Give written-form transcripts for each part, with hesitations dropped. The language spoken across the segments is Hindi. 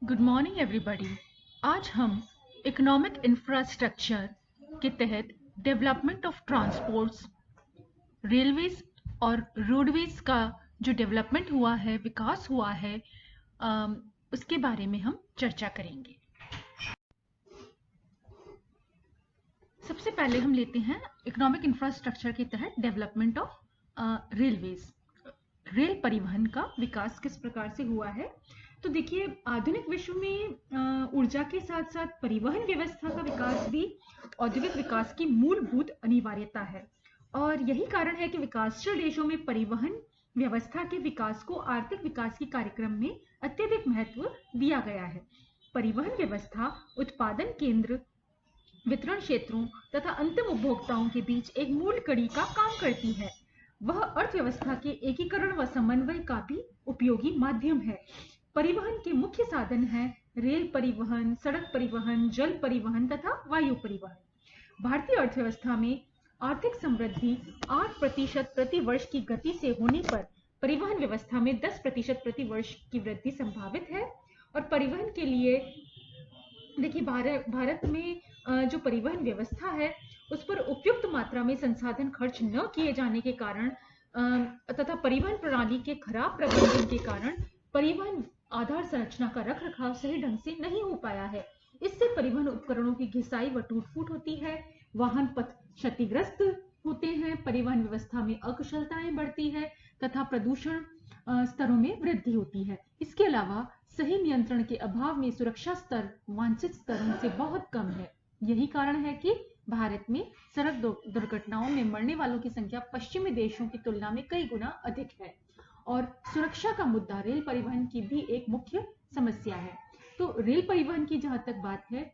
Good morning everybody. आज हम इकोनॉमिक इंफ्रास्ट्रक्चर के तहत डेवलपमेंट ऑफ ट्रांसपोर्ट्स, रेलवेज और रोडवेज का जो डेवलपमेंट हुआ है, विकास हुआ है, उसके बारे में हम चर्चा करेंगे। सबसे पहले हम लेते हैं इकोनॉमिक इंफ्रास्ट्रक्चर के तहत डेवलपमेंट ऑफ रेलवेज। रेल परिवहन का विकास किस प्रकार से हुआ है। तो देखिए, आधुनिक विश्व में ऊर्जा के साथ साथ परिवहन व्यवस्था का विकास भी औद्योगिक विकास की मूलभूत अनिवार्यता है, और यही कारण है कि विकासशील देशों में परिवहन व्यवस्था के विकास को आर्थिक विकास के कार्यक्रम में अत्यधिक महत्व दिया गया है। परिवहन व्यवस्था उत्पादन केंद्र, वितरण क्षेत्रों तथा अंतिम उपभोक्ताओं के बीच एक मूल कड़ी का काम करती है। वह अर्थव्यवस्था के एकीकरण व समन्वय का भी उपयोगी माध्यम है। परिवहन के मुख्य साधन हैं रेल परिवहन, सड़क परिवहन, जल परिवहन तथा वायु परिवहन। भारतीय अर्थव्यवस्था में आर्थिक समृद्धि 8% प्रति वर्ष की गति से होने पर परिवहन व्यवस्था में 10% प्रति वर्ष की वृद्धि संभावित है। और परिवहन के लिए देखिए, भारत में जो परिवहन व्यवस्था है उस पर उपयुक्त मात्रा में संसाधन खर्च न किए जाने के कारण तथा परिवहन प्रणाली के खराब प्रबंधन के कारण परिवहन आधार संरचना का रखरखाव सही ढंग से नहीं हो पाया है। इससे परिवहन उपकरणों की घिसाई व टूट-फूट होती है, वाहन पथ क्षतिग्रस्त होते हैं, परिवहन व्यवस्था में अकुशलताएं बढ़ती है तथा प्रदूषण स्तरों में वृद्धि होती है। इसके अलावा सही नियंत्रण के अभाव में सुरक्षा स्तर वांछित स्तरों से बहुत कम है। यही कारण है कि भारत में सड़क दुर्घटनाओं में मरने वालों की संख्या पश्चिमी देशों की तुलना में कई गुना अधिक है। और सुरक्षा का मुद्दा रेल परिवहन की भी एक मुख्य समस्या है। तो रेल परिवहन की जहां तक बात है,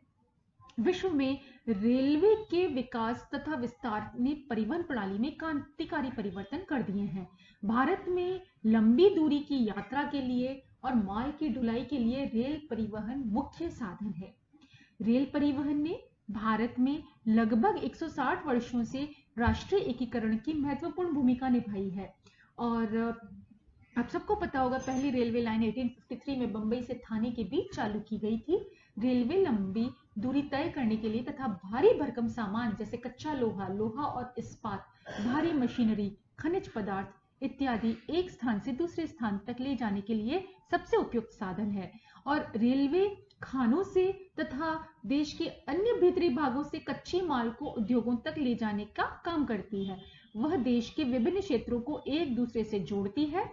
विश्व में रेलवे के विकास तथा विस्तार ने परिवहन प्रणाली में क्रांतिकारी परिवर्तन कर दिए हैं। भारत में लंबी दूरी की यात्रा के लिए और माल की ढुलाई के लिए रेल परिवहन मुख्य साधन है। रेल परिवहन ने भारत में लगभग 160 वर्षों से राष्ट्रीय एकीकरण की महत्वपूर्ण भूमिका निभाई है। और आप सबको पता होगा, पहली रेलवे लाइन 1853 में बंबई से थाने के बीच चालू की गई थी। रेलवे लंबी दूरी तय करने के लिए तथा भारी भरकम सामान जैसे कच्चा लोहा और इस्पात, भारी मशीनरी, खनिज पदार्थ इत्यादि एक स्थान से दूसरे स्थान तक ले जाने के लिए सबसे उपयुक्त साधन है। और रेलवे खानों से तथा देश के अन्य भीतरी भागों से कच्चे माल को उद्योगों तक ले जाने का काम करती है। वह देश के विभिन्न क्षेत्रों को एक दूसरे से जोड़ती है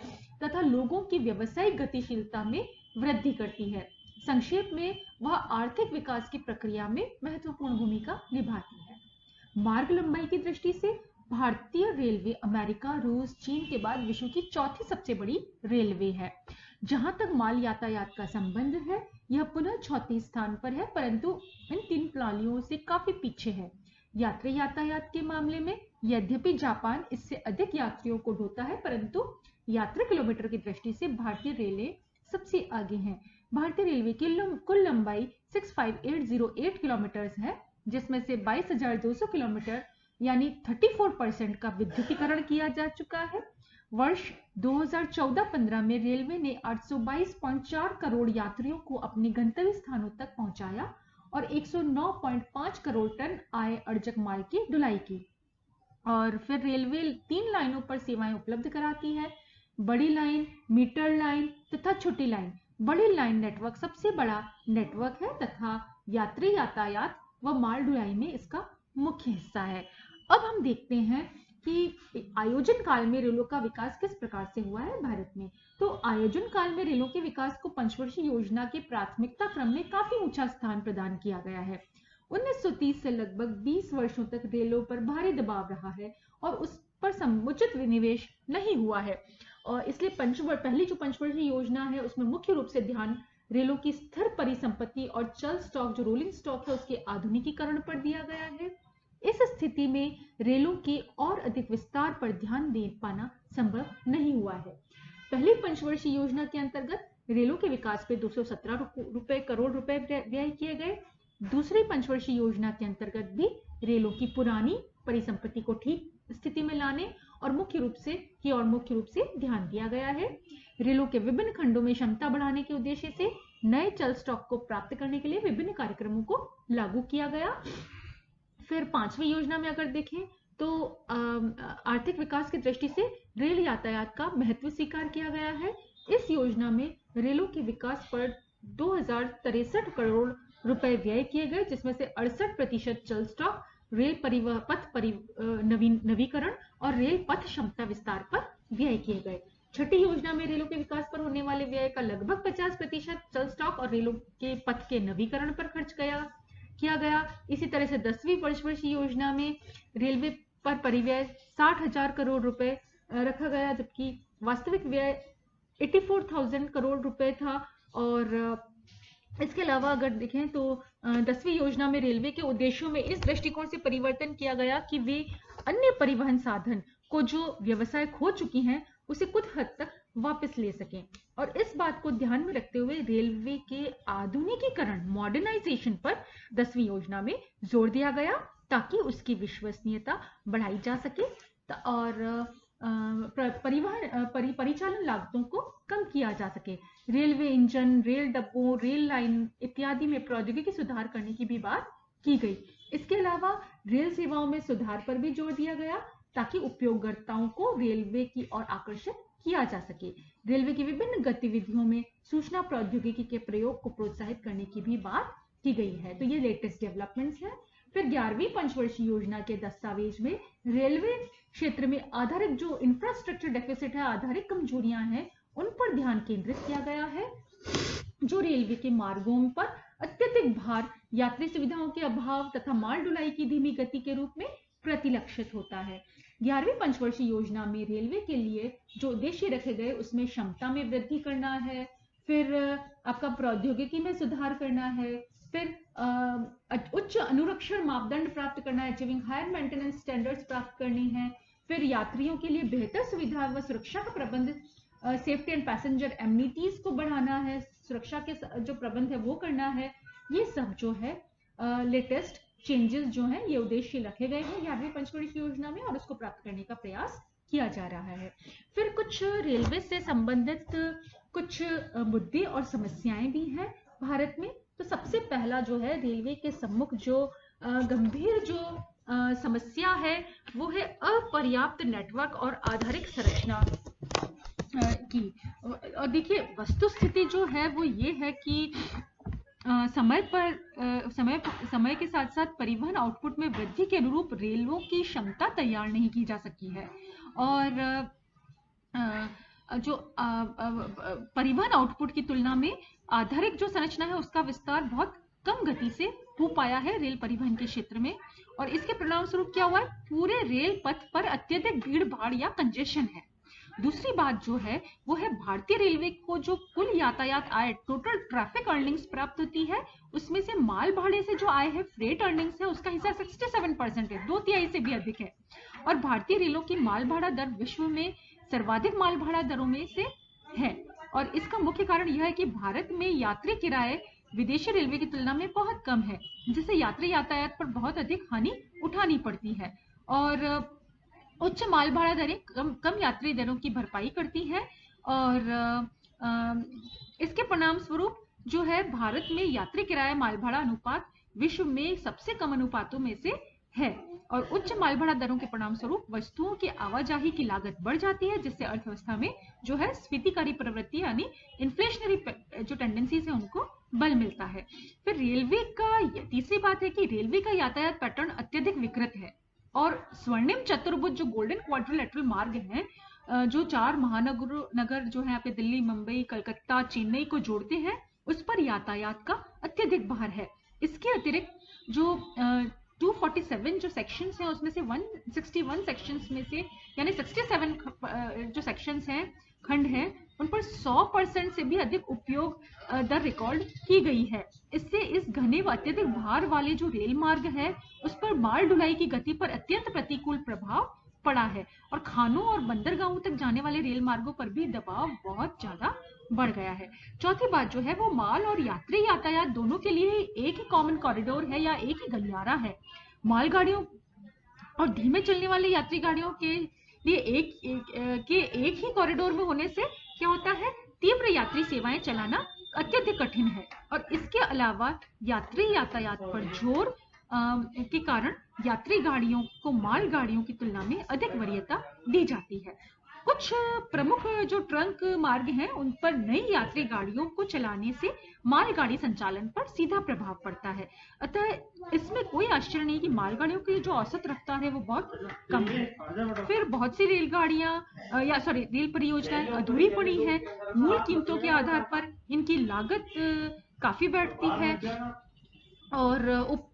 तथा लोगों की व्यावसायिक गतिशीलता में वृद्धि करती है। संक्षेप में, वह आर्थिक विकास की प्रक्रिया में महत्वपूर्ण भूमिका निभाती है। मार्ग लंबाई की दृष्टि से भारतीय रेलवे अमेरिका, रूस, चीन के बाद विश्व की चौथी सबसे बड़ी रेलवे है। जहां तक माल यातायात का संबंध है, यह पुनः चौथे स्थान पर है, परंतु इन तीन प्रणालियों से काफी पीछे है। यात्री यातायात के मामले में यद्यपि जापान इससे अधिक यात्रियों को ढोता है, परंतु यात्री किलोमीटर की दृष्टि से भारतीय रेलवे सबसे आगे हैं। भारतीय रेलवे की कुल लंबाई 65808 किलोमीटर है, जिसमें से 22,200 किलोमीटर यानी 34% का विद्युतीकरण किया जा चुका है। वर्ष 2014-15 में रेलवे ने 822.4 करोड़ यात्रियों को अपने गंतव्य स्थानों तक पहुंचाया और 109.5 करोड़ टन आय अर्जक माल की ढुलाई की। और फिर रेलवे 3 लाइनों पर सेवाएं उपलब्ध कराती है: बड़ी लाइन, मीटर लाइन तथा छोटी लाइन। बड़ी लाइन नेटवर्क सबसे बड़ा नेटवर्क है तथा यात्री यातायात व माल ढुलाई में इसका मुख्य हिस्सा है। अब हम देखते हैं कि आयोजन काल में रेलों का विकास किस प्रकार से हुआ है भारत में। तो आयोजन काल में रेलों के विकास को पंचवर्षीय योजना के प्राथमिकता क्रम में काफी ऊंचा स्थान प्रदान किया गया है। 1930 से लगभग 20 वर्षों तक रेलों पर भारी दबाव रहा है और उस पर समुचित विनिवेश नहीं हुआ है। और इसलिए पहली जो पंचवर्षीय योजना है, उसमें मुख्य रूप से ध्यान रेलों की स्थिर परिसंपत्ति और चल स्टॉक, जो रोलिंग स्टॉक है, उसके आधुनिकीकरण पर दिया गया है। इस स्थिति में रेलों के और अधिक विस्तार पर ध्यान दे पाना संभव नहीं हुआ है। पहली पंचवर्षीय योजना के अंतर्गत रेलों के विकास पे 217 करोड़ रुपए व्यय किए गए। दूसरी पंचवर्षीय योजना के अंतर्गत भी रेलों की पुरानी परिसंपत्ति को ठीक स्थिति में लाने और मुख्य रूप से ध्यान दिया गया है। रेलों के विभिन्न खंडों में क्षमता बढ़ाने के उद्देश्य से नए चल स्टॉक को प्राप्त करने के लिए विभिन्न कार्यक्रमों को लागू किया गया। फिर 5वीं योजना में अगर देखें तो आर्थिक विकास की दृष्टि से रेल यातायात का महत्व स्वीकार किया गया है। इस योजना में रेलों के विकास पर 2063 करोड़ रुपए व्यय किए गए, जिसमें से 68% चल स्टॉक, रेल नवीकरण और रेल पथ क्षमता विस्तार पर व्यय किए गए। छठी योजना में रेलों के विकास पर होने वाले व्यय का लगभग 50% चल स्टॉक और रेलों के पथ के नवीकरण पर खर्च किया गया। इसी तरह से 10वीं पंचवर्षीय योजना में रेलवे पर परिव्यय 60,000 करोड़ रुपए रखा गया, जबकि वास्तविक व्यय 84,000 करोड़ रुपए था। और इसके अलावा अगर देखें तो 10वीं योजना में रेलवे के उद्देश्यों में इस दृष्टिकोण से परिवर्तन किया गया कि वे अन्य परिवहन साधन को जो व्यवसाय खो चुकी हैं उसे कुछ हद तक वापस ले सकें। और इस बात को ध्यान में रखते हुए रेलवे के आधुनिकीकरण मॉडर्नाइजेशन पर 10वीं योजना में जोर दिया गया ताकि उसकी विश्वसनीयता बढ़ाई जा सके और परिचालन लागतों को कम किया जा सके। रेलवे इंजन, रेल डब्बों, रेल लाइन इत्यादि में प्रौद्योगिकी सुधार करने की भी बात की गई। इसके अलावा रेल सेवाओं में सुधार पर भी जोर दिया गया ताकि उपयोगकर्ताओं को रेलवे की ओर आकर्षित किया जा सके। रेलवे की विभिन्न गतिविधियों में सूचना प्रौद्योगिकी के प्रयोग को प्रोत्साहित करने की भी बात की गई है। तो ये लेटेस्ट डेवलपमेंट्स है। फिर 11वीं पंचवर्षीय योजना के दस्तावेज में रेलवे क्षेत्र में आधारित जो इंफ्रास्ट्रक्चर डेफिसिट है, आधारित कमजोरियां हैं, उन पर ध्यान केंद्रित किया गया है, जो रेलवे के मार्गों पर अत्यधिक भार, यात्री सुविधाओं के अभाव तथा माल ढुलाई की धीमी गति के रूप में प्रतिलक्षित होता है। 11वीं पंचवर्षीय योजना में रेलवे के लिए जो उद्देश्य रखे गए उसमें क्षमता में वृद्धि करना है, फिर आपका प्रौद्योगिकी में सुधार करना है, फिर उच्च अनुरक्षण मापदंड प्राप्त करना है, अचीविंग हायर मेंटेनेंस स्टैंडर्ड्स प्राप्त करनी है, फिर यात्रियों के लिए बेहतर सुविधा व सुरक्षा का प्रबंध, सेफ्टी एंड पैसेंजर एमिनिटीज को बढ़ाना है, सुरक्षा के जो प्रबंध है वो करना है। ये सब जो है लेटेस्ट चेंजेस जो हैं ये उद्देश्य रखे गए हैं 11वीं पंचवर्षीय योजना में और उसको प्राप्त करने का प्रयास किया जा रहा है। फिर कुछ रेलवे से संबंधित कुछ मुद्दे और समस्याएं भी हैं भारत में। तो सबसे पहला जो है रेलवे के सम्मुख जो गंभीर जो समस्या है वो है अपर्याप्त नेटवर्क और आधारिक संरचना की। और देखिए वस्तुस्थिति जो है वो ये है कि समय के साथ साथ परिवहन आउटपुट में वृद्धि के अनुरूप रेलों की क्षमता तैयार नहीं की जा सकी है और जो परिवहन आउटपुट की तुलना में आधारिक जो संरचना है उसका विस्तार बहुत कम गति से हो पाया है रेल परिवहन के क्षेत्र में। और इसके परिणाम स्वरूप क्या हुआ है, पूरे रेल पथ पर अत्यधिक भीड़ भाड़ या कंजेशन है। दूसरी बात जो है वो है भारतीय रेलवे को जो कुल यातायात आय, टोटल ट्रैफिक अर्निंग्स प्राप्त होती है, उसमें से माल भाड़े से जो आय है, फ्रेट अर्निंग्स है, उसका हिस्सा 67% है, 2/3 से भी अधिक है। और भारतीय रेलों की माल भाड़ा दर विश्व में सर्वाधिक माल भाड़ा दरों में से है। और इसका मुख्य कारण यह है कि भारत में यात्री किराए विदेशी रेलवे की तुलना में बहुत कम है, जिससे यात्री यातायात पर बहुत अधिक हानि उठानी पड़ती है। और उच्च माल भाड़ा दरें कम यात्री दरों की भरपाई करती है और इसके परिणाम स्वरूप जो है भारत में यात्री किराया माल भाड़ा अनुपात विश्व में सबसे कम अनुपातों में से है। और उच्च माल भाड़ा दरों के परिणाम स्वरूप वस्तुओं की आवाजाही की लागत बढ़ जाती है, जिससे अर्थव्यवस्था में जो है स्फीतिकारी प्रवृत्ति यानी इन्फ्लेशनरी जो टेंडेंसीज है उनको बल मिलता है। फिर रेलवे का तीसरी बात है कि रेलवे का यातायात पैटर्न अत्यधिक विकृत है और स्वर्णिम चतुर्भुज जो गोल्डन क्वाड्रिलेटरल मार्ग हैं, जो 4 महानगर जो है आपके दिल्ली, मुंबई, कलकत्ता, चेन्नई को जोड़ते हैं, उस पर यातायात का अत्यधिक भार है। इसके अतिरिक्त जो 247 जो सेक्शंस हैं उसमें से 161 सेक्शंस में से यानी 67 जो सेक्शंस हैं, खंड हैं, उन पर 100% से भी अधिक उपयोग दर रिकॉर्ड की गई है। इससे इस घने व अत्यधिक भार वाले जो रेल मार्ग है उस पर माल ढुलाई की गति पर अत्यंत प्रतिकूल प्रभाव पड़ा है और खानों और बंदरगाहों तक जाने वाले रेल मार्गों पर भी दबाव बहुत ज्यादा बढ़ गया है। चौथी बात जो है वो माल और यात्री यातायात दोनों के लिए एक ही कॉमन कॉरिडोर है या एक ही गलियारा है। मालगाड़ियों और धीमे चलने वाले यात्री गाड़ियों के लिए एक ही कॉरिडोर में होने से क्या होता है, तीव्र यात्री सेवाएं चलाना अत्यधिक कठिन है और इसके अलावा यात्री यातायात पर जोर के कारण यात्री गाड़ियों को माल गाड़ियों की तुलना में अधिक वरीयता दी जाती है। कुछ प्रमुख जो ट्रंक मार्ग हैं उन पर नई यात्री गाड़ियों को चलाने से मालगाड़ी संचालन पर सीधा प्रभाव पड़ता है। अतः इसमें कोई आश्चर्य नहीं कि मालगाड़ियों की जो औसत रफ्तार है वो बहुत कम है। फिर बहुत सी रेल परियोजनाएं अधूरी पड़ी हैं। मूल कीमतों के आधार पर इनकी लागत काफी बढ़ती है और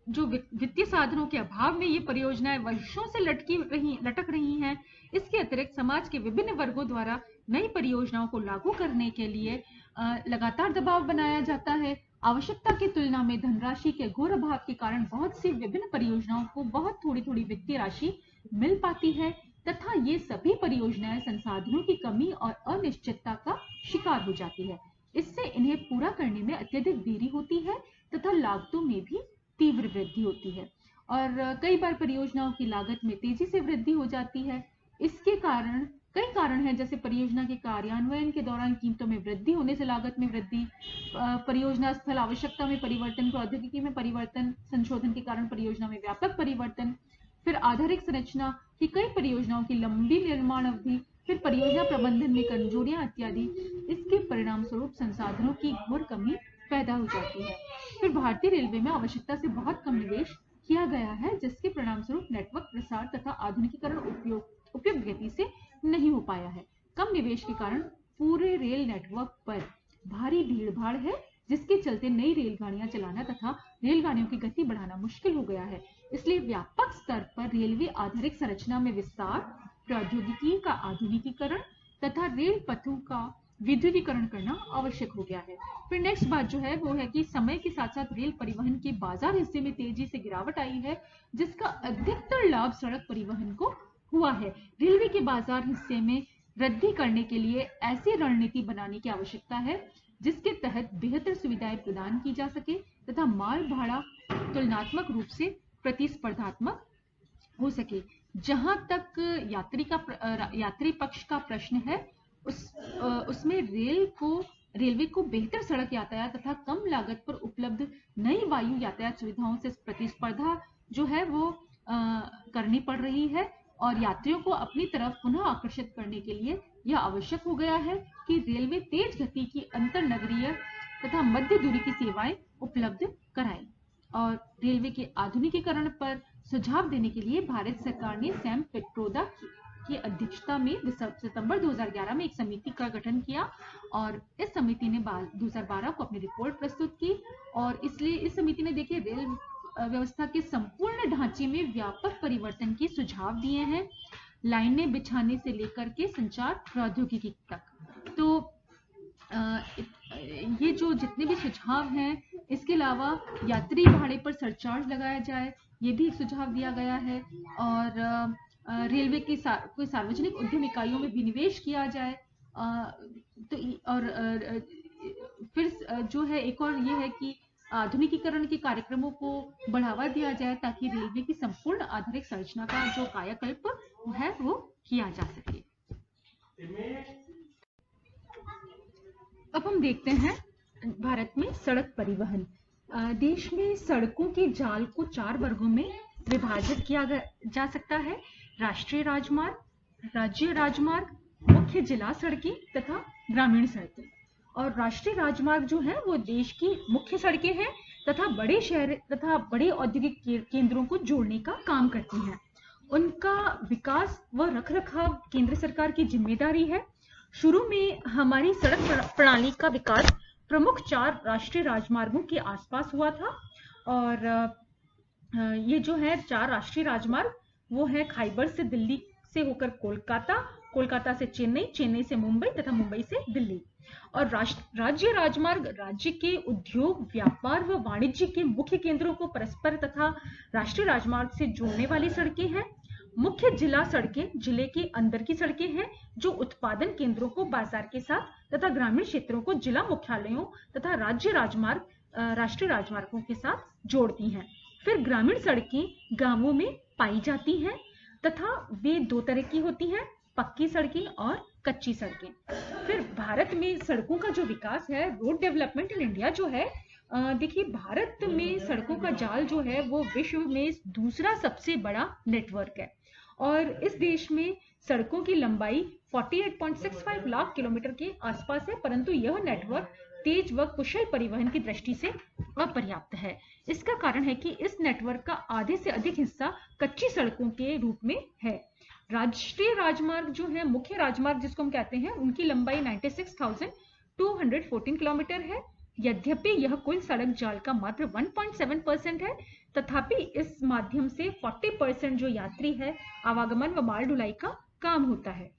जो वित्तीय साधनों के अभाव में ये परियोजनाएं वर्षों से लटक रही हैं। इसके अतिरिक्त समाज के विभिन्न वर्गों द्वारा नई परियोजनाओं को लागू करने के लिए लगातार दबाव बनाया जाता है। आवश्यकता की तुलना में धनराशि के घोर अभाव के कारण बहुत सी विभिन्न परियोजनाओं को बहुत थोड़ी वित्तीय राशि मिल पाती है तथा ये सभी परियोजनाएं संसाधनों की कमी और अनिश्चितता का शिकार हो जाती है। इससे इन्हें पूरा करने में अत्यधिक देरी होती है तथा लागतों में भी तीव्र वृद्धि होती है और कई बार परियोजनाओं की लागत में तेजी से वृद्धि हो जाती है। इसके कारण कई कारण हैं, जैसे परियोजना के कार्यान्वयन के दौरान कीमतों में वृद्धि होने से लागत में वृद्धि, परियोजना स्थल आवश्यकता में परिवर्तन, प्रौद्योगिकी में परिवर्तन, संशोधन के कारण परियोजना में व्यापक परिवर्तन, फिर आधारिक संरचना की कई परियोजनाओं की लंबी निर्माण अवधि, फिर परियोजना प्रबंधन में कमजोरियां इत्यादि। इसके परिणाम स्वरूप संसाधनों की घोर कमी पैदा हो जाती है। फिर भारतीय रेलवे में आवश्यकता से बहुत कम निवेश किया गया है, जिसके परिणाम स्वरूप नेटवर्क प्रसार तथा आधुनिकीकरण उपयुक्त गति से नहीं हो पाया है। कम निवेश के कारण पूरे रेल नेटवर्क पर भारी भीड़-भाड़ है, जिसके चलते नई रेलगाड़ियां चलाना तथा रेलगाड़ियों की गति बढ़ाना मुश्किल हो गया है। इसलिए व्यापक स्तर पर रेलवे आधारिक संरचना में विस्तार, प्रौद्योगिकी का आधुनिकीकरण तथा रेल पथों का विद्युतीकरण करना आवश्यक हो गया है। फिर नेक्स्ट बात जो है वो है कि समय के साथ साथ रेल परिवहन के बाजार हिस्से में तेजी से गिरावट आई है, जिसका अधिकतर लाभ सड़क परिवहन को हुआ है। रेलवे के बाजार हिस्से में वृद्धि करने के लिए ऐसी रणनीति बनाने की आवश्यकता है जिसके तहत बेहतर सुविधाएं प्रदान की जा सके तथा माल भाड़ा तुलनात्मक रूप से प्रतिस्पर्धात्मक हो सके। जहां तक यात्री पक्ष का प्रश्न है, उसमें रेलवे को बेहतर सड़क यातायात तथा कम लागत पर उपलब्ध नई वायु यातायात सुविधाओं से प्रतिस्पर्धा जो है वो करनी पड़ रही है और यात्रियों को अपनी तरफ पुनः आकर्षित करने के लिए यह आवश्यक हो गया है कि रेलवे तेज गति की अंतर नगरीय तथा मध्य दूरी की सेवाएं उपलब्ध कराए। और रेलवे के आधुनिकीकरण पर सुझाव देने के लिए भारत सरकार ने सैम पित्रोदा की अध्यक्षता में सितंबर 2011 में एक समिति का गठन किया और इस समिति ने 2012 को अपनी रिपोर्ट प्रस्तुत की और इसलिए इस समिति ने देखिए रेल व्यवस्था के संपूर्ण ढांचे में व्यापक परिवर्तन के सुझाव दिए हैं, लाइनें बिछाने से लेकर के संचार प्रौद्योगिकी तक। तो ये जो जितने भी सुझाव हैं, इसके अलावा यात्री भाड़े पर सरचार्ज लगाया जाए, ये भी एक सुझाव दिया गया है और रेलवे की कोई सार्वजनिक उद्यम इकाइयों में भी निवेश किया जाए। तो और फिर जो है एक और ये है कि आधुनिकीकरण के कार्यक्रमों को बढ़ावा दिया जाए ताकि रेलवे की संपूर्ण आधारिक संरचना का जो कायाकल्प है वो किया जा सके। अब हम देखते हैं भारत में सड़क परिवहन। देश में सड़कों के जाल को 4 वर्गों में विभाजित किया जा सकता है: राष्ट्रीय राजमार्ग, राज्य राजमार्ग, मुख्य जिला सड़कें तथा ग्रामीण सड़कें। और राष्ट्रीय राजमार्ग जो है वो देश की मुख्य सड़कें हैं तथा बड़े शहर तथा बड़े औद्योगिक केंद्रों को जोड़ने का काम करती हैं। उनका विकास व रखरखाव केंद्र सरकार की जिम्मेदारी है। शुरू में हमारी सड़क प्रणाली का विकास प्रमुख 4 राष्ट्रीय राजमार्गों के आसपास हुआ था और ये जो है 4 राष्ट्रीय राजमार्ग वो है खैबर से दिल्ली से होकर कोलकाता, कोलकाता से चेन्नई, चेन्नई से मुंबई तथा मुंबई से दिल्ली। और राज्य राजमार्ग राज्य के उद्योग, व्यापार व वाणिज्य के मुख्य केंद्रों को परस्पर तथा राष्ट्रीय राजमार्ग से जोड़ने वाली सड़कें हैं। मुख्य जिला सड़कें जिले के अंदर की सड़कें हैं जो उत्पादन केंद्रों को बाजार के साथ तथा ग्रामीण क्षेत्रों को जिला मुख्यालयों तथा राज्य राजमार्ग राष्ट्रीय राजमार्गों के साथ जोड़ती हैं। फिर ग्रामीण सड़कें गांवों में पाई जाती हैं तथा वे 2 तरह की होती हैं: पक्की सड़कें और कच्ची सड़कें। फिर भारत में सड़कों का जो विकास है, रोड डेवलपमेंट इन इंडिया जो है, देखिए भारत में सड़कों का जाल जो है वो विश्व में दूसरा सबसे बड़ा नेटवर्क है और इस देश में सड़कों की लंबाई 48.65 लाख किलोमीटर के आसपास है, परंतु यह नेटवर्क तेज व कुशल परिवहन की दृष्टि से अपर्याप्त है। इसका कारण है कि इस नेटवर्क का आधे से अधिक हिस्सा कच्ची सड़कों के रूप में है। राष्ट्रीय राजमार्ग जो है, मुख्य राजमार्ग जिसको हम कहते हैं, उनकी लंबाई 96,214 किलोमीटर है। यद्यपि यह कुल सड़क जाल का मात्र 1.7% है, तथापि इस माध्यम से 40% जो यात्री है आवागमन व माल ढुलाई का काम होता है।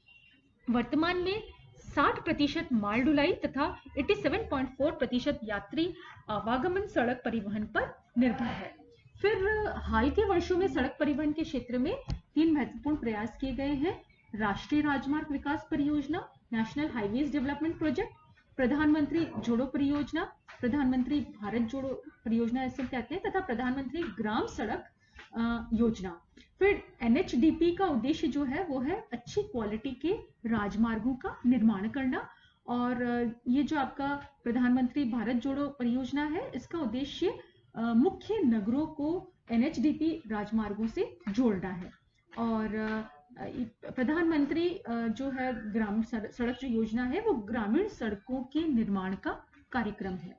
वर्तमान में 60% माल ढुलाई तथा 87.4% यात्री आवागमन सड़क परिवहन पर निर्भर है। फिर हाल के वर्षों में सड़क परिवहन के क्षेत्र में 3 महत्वपूर्ण प्रयास किए गए हैं। राष्ट्रीय राजमार्ग विकास परियोजना, नेशनल हाईवेज डेवलपमेंट प्रोजेक्ट, प्रधानमंत्री जोड़ो परियोजना, प्रधानमंत्री भारत जोड़ो परियोजना ऐसे कहते हैं, तथा प्रधानमंत्री ग्राम सड़क योजना। फिर NHDP का उद्देश्य जो है वो है अच्छी क्वालिटी के राजमार्गों का निर्माण करना, और ये जो आपका प्रधानमंत्री भारत जोड़ो परियोजना है, इसका उद्देश्य मुख्य नगरों को NHDP राजमार्गों से जोड़ना है। और प्रधानमंत्री जो है ग्राम सड़क जो योजना है वो ग्रामीण सड़कों के निर्माण का कार्यक्रम है।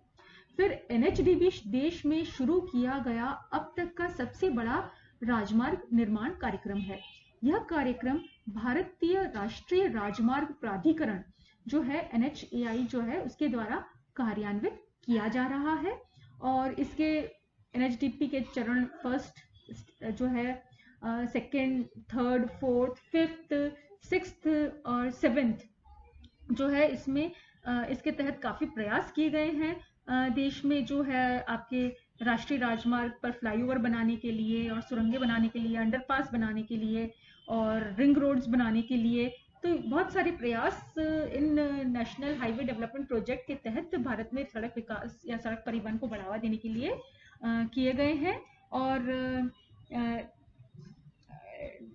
फिर NHDP देश में शुरू किया गया अब तक का सबसे बड़ा राजमार्ग निर्माण कार्यक्रम है। यह कार्यक्रम भारतीय राष्ट्रीय राजमार्ग प्राधिकरण जो है NHAI जो है उसके द्वारा कार्यान्वित किया जा रहा है, और इसके NHDP के चरण फर्स्ट जो है, second, third, fourth, fifth, sixth और सेवेंथ जो है, इसमें इसके तहत काफी प्रयास किए गए हैं। देश में जो है आपके राष्ट्रीय राजमार्ग पर फ्लाईओवर बनाने के लिए और सुरंगें बनाने के लिए, अंडरपास बनाने के लिए और रिंग रोड्स बनाने के लिए, तो बहुत सारे प्रयास इन नेशनल हाईवे डेवलपमेंट प्रोजेक्ट के तहत भारत में सड़क विकास या सड़क परिवहन को बढ़ावा देने के लिए किए गए हैं। और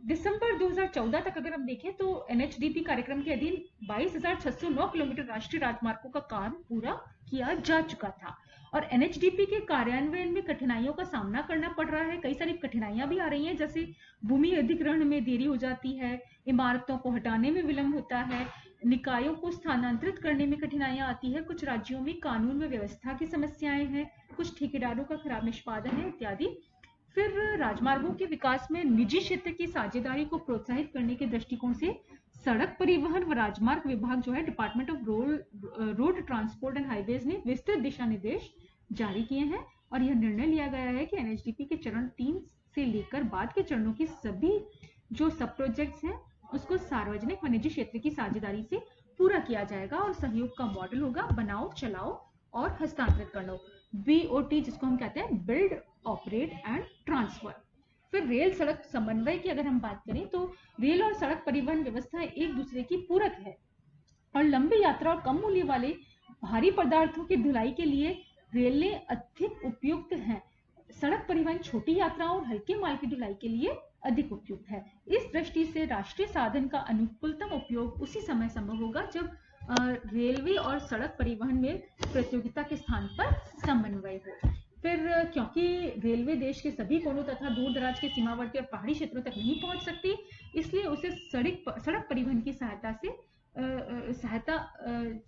दिसंबर 2014 तक अगर हम देखें तो NHDP कार्यक्रम के अधीन 22,609 किलोमीटर राष्ट्रीय राजमार्गों का काम पूरा किया जा चुका था। और NHDP के कार्यान्वयन में कठिनाइयों का सामना करना पड़ रहा है। कई सारी कठिनाइयां भी आ रही हैं, जैसे भूमि अधिग्रहण में देरी हो जाती है, इमारतों को हटाने में विलंब होता है, निकायों को स्थानांतरित करने में कठिनाइयां आती है, कुछ राज्यों में कानून में व्यवस्था की समस्याएं हैं, कुछ ठेकेदारों का खराब निष्पादन है इत्यादि। फिर राजमार्गों के विकास में निजी क्षेत्र की साझेदारी को प्रोत्साहित करने के दृष्टिकोण से सड़क परिवहन व राजमार्ग विभाग जो है, department of road transport and highways ने विस्तृत दिशा निर्देश जारी किए हैं, और यह निर्णय लिया गया है कि NHDP के चरण 3 से लेकर बाद के चरणों की सभी जो सब प्रोजेक्ट्स हैं उसको सार्वजनिक व निजी क्षेत्र की साझेदारी से पूरा किया जाएगा, और सहयोग का मॉडल होगा बनाओ, चलाओ और हस्तांतरित करो, BOT जिसको हम कहते हैं, बिल्ड, ऑपरेट एंड ट्रांसफर। फिर रेल सड़क समन्वय की अगर हम बात करें तो रेल और सड़क परिवहन व्यवस्था एक दूसरे की पूरक है, और लंबी यात्रा और कम मूल्य वाले भारी पदार्थों की ढुलाई के लिए रेलें अधिक उपयुक्त हैं। सड़क परिवहन छोटी यात्राओं और हल्के माल की ढुलाई के लिए अधिक उपयुक्त है। इस दृष्टि से राष्ट्रीय साधन का अनुकूलतम उपयोग उसी समय संभव होगा जब रेलवे और सड़क परिवहन में प्रतियोगिता के स्थान पर समन्वय हो। फिर क्योंकि रेलवे देश के सभी कोनों तथा दूर दराज के सीमावर्ती और पहाड़ी क्षेत्रों तक नहीं पहुंच सकती, इसलिए उसे सड़क परिवहन की सहायता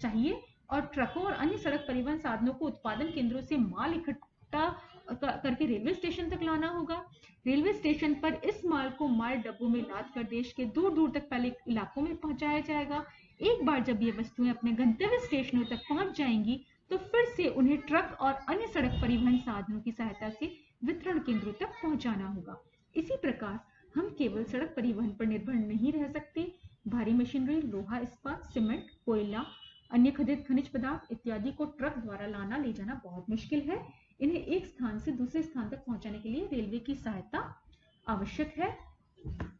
चाहिए, और ट्रकों और अन्य सड़क परिवहन साधनों को उत्पादन केंद्रों से माल इकट्ठा करके रेलवे स्टेशन तक लाना होगा। रेलवे स्टेशन पर इस माल को माल डब्बों में लाद कर देश के दूर दूर तक फैले इलाकों में पहुंचाया जाएगा। एक बार जब ये वस्तुएं अपने गंतव्य स्टेशनों तक पहुंच जाएंगी तो फिर से उन्हें ट्रक और अन्य सड़क परिवहन साधनों की सहायता से वितरण केंद्रों तक पहुंचाना होगा। इसी प्रकार हम केवल सड़क परिवहन पर निर्भर नहीं रह सकते। भारी मशीनरी, लोहा, इस्पात, सीमेंट, कोयला, अन्य खनिज पदार्थ इत्यादि को ट्रक द्वारा लाना ले जाना बहुत मुश्किल है। इन्हें एक स्थान से दूसरे स्थान तक पहुंचाने के लिए रेलवे की सहायता आवश्यक है।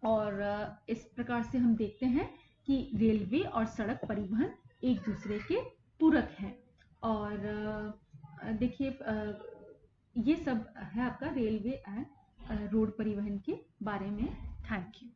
और इस प्रकार से हम देखते हैं कि रेलवे और सड़क परिवहन एक दूसरे के पूरक हैं। और देखिए ये सब है आपका रेलवे एंड रोड परिवहन के बारे में। Thank you.